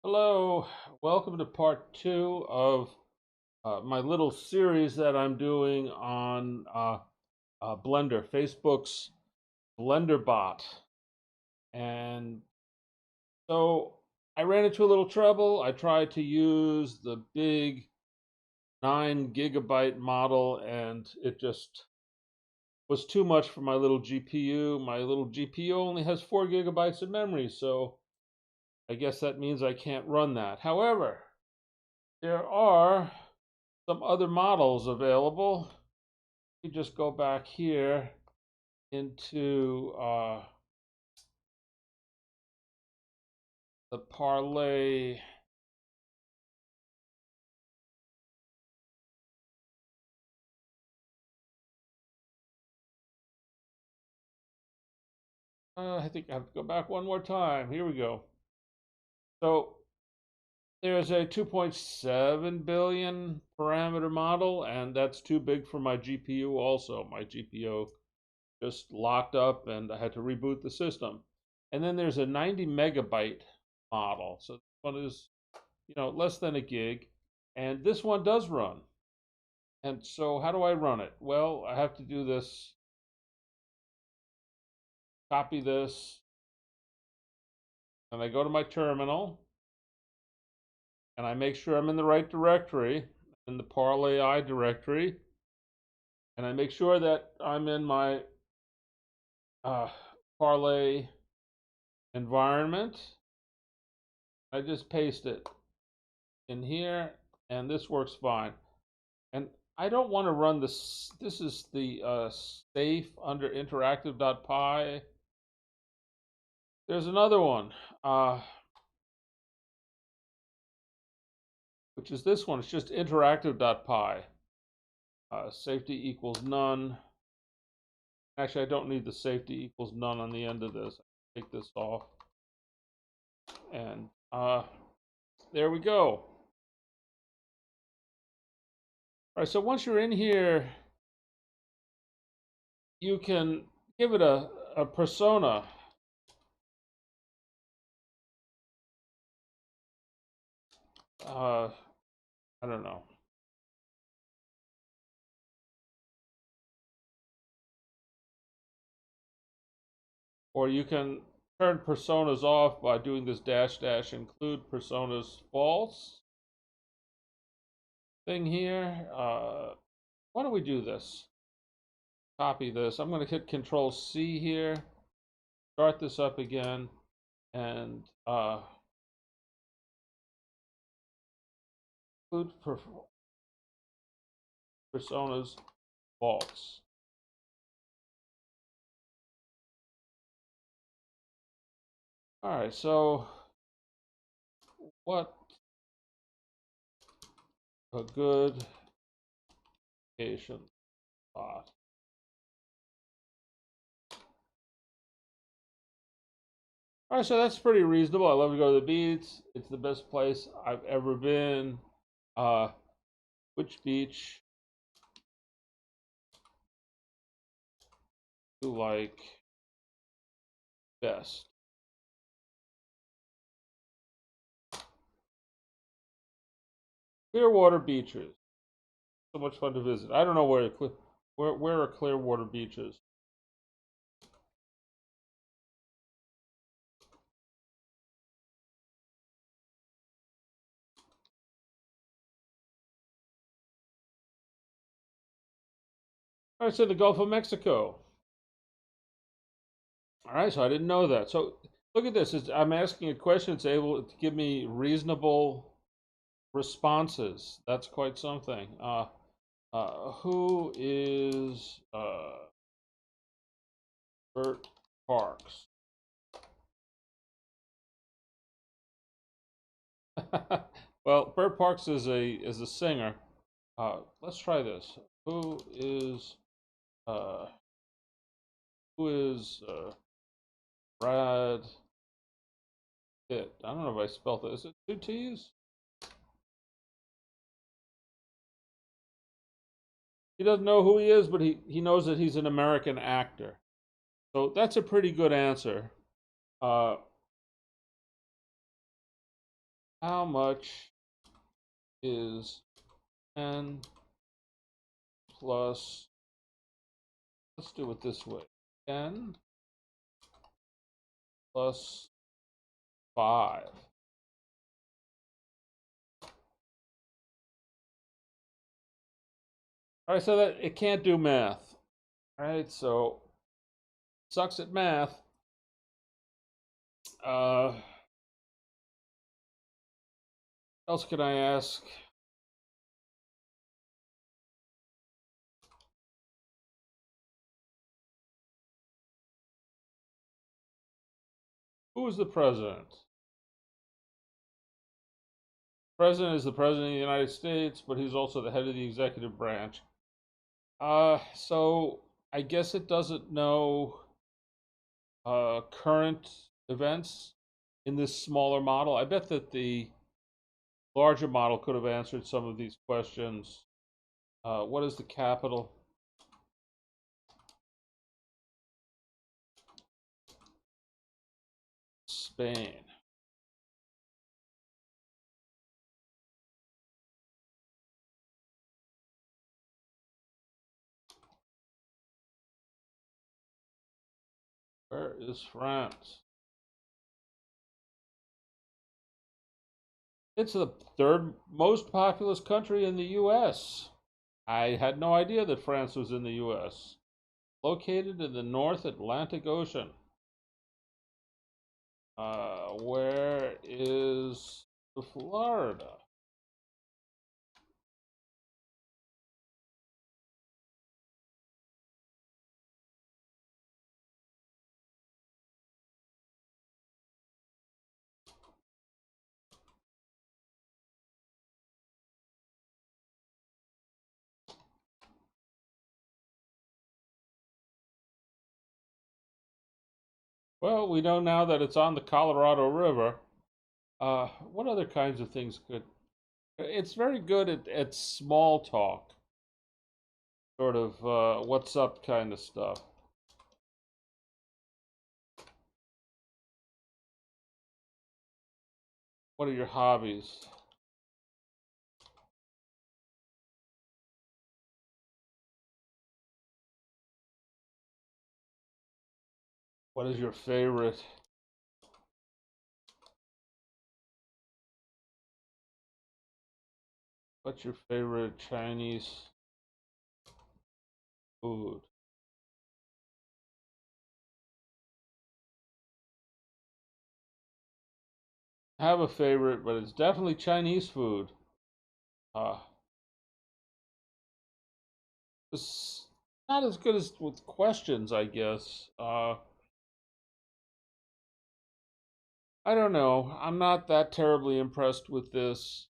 Hello, welcome to part two of my little series that I'm doing on Blender, Facebook's Blender bot. And so I ran into a little trouble. I tried to use the big 9 GB model, and it just was too much for my little GPU. My little GPU only has 4 GB of memory, so I guess that means I can't run that. However, there are some other models available. You just go back here into the parlay. I think I have to go back one more time. Here we go. So there's a 2.7 billion parameter model, and that's too big for my GPU also. My GPU just locked up and I had to reboot the system. And then there's a 90 MB model. So this one is, less than a gig. And this one does run. And so how do I run it? Well, I have to do this, copy this, and I go to my terminal, and I make sure I'm in the right directory, in the parlai directory, and I make sure that I'm in my parlay environment. I just paste it in here, and this works fine. And I don't want to run this. This is the safe under interactive.py. There's another one, which is this one. It's just interactive.py. Safety equals none. Actually, I don't need the safety equals none on the end of this. Take this off. And there we go. All right, so once you're in here, you can give it a persona. I don't know. Or you can turn personas off by doing this -- include personas false thing here. Why don't we do this? Copy this. I'm going to hit Control C here, start this up again, and include personas false. All right, so what a good application bot. All right, so that's pretty reasonable. I love to go to the beach. It's the best place I've ever been. Which beach do you like best? Clearwater beaches. So much fun to visit. I don't know where are Clearwater beaches. All right, so the Gulf of Mexico. All right, so I didn't know that. So look at this. I'm asking a question. It's able to give me reasonable responses. That's quite something. Who is Bert Parks? Well, Bert Parks is a singer. Let's try this. Who is uh, Brad Pitt? I don't know if I spelled it. Is it two T's? He doesn't know who he is, but he knows that he's an American actor. So that's a pretty good answer. Uh, how much is 10 plus, let's do it this way, 10 plus 5. All right, so that it can't do math. All right, so sucks at math. Else can I ask? Who is the president? President is the president of the United States, but he's also the head of the executive branch. So I guess it doesn't know current events in this smaller model. I bet that the larger model could have answered some of these questions. What is the capital? Spain. Where is France? It's the third most populous country in the U.S. I had no idea that France was in the U.S. Located in the North Atlantic Ocean. Where is Florida? Well, we know now that it's on the Colorado River. What other kinds of things could... It's very good at small talk, sort of what's up kind of stuff. What are your hobbies? What is your favorite? What's your favorite Chinese food? I have a favorite, but it's definitely Chinese food. Uh, it's not as good as with questions, I guess. I don't know. I'm not that terribly impressed with this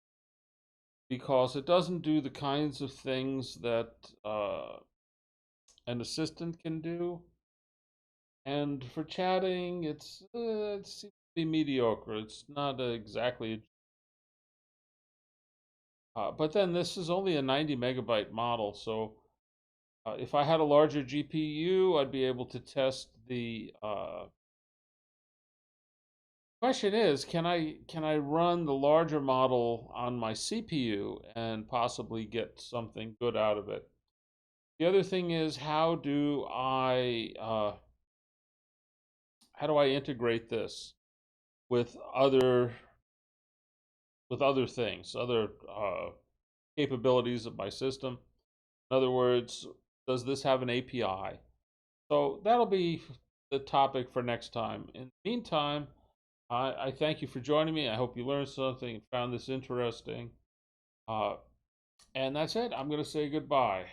because it doesn't do the kinds of things that an assistant can do. And for chatting, it seems to be mediocre. It's not exactly. But then this is only a 90 megabyte model, so if I had a larger GPU, I'd be able to test the. Question is, can I run the larger model on my CPU and possibly get something good out of it? The other thing is, how do I integrate this with other things, other capabilities of my system? In other words, does this have an API? So that'll be the topic for next time. In the meantime, I thank you for joining me. I hope you learned something and found this interesting. And that's it. I'm going to say goodbye.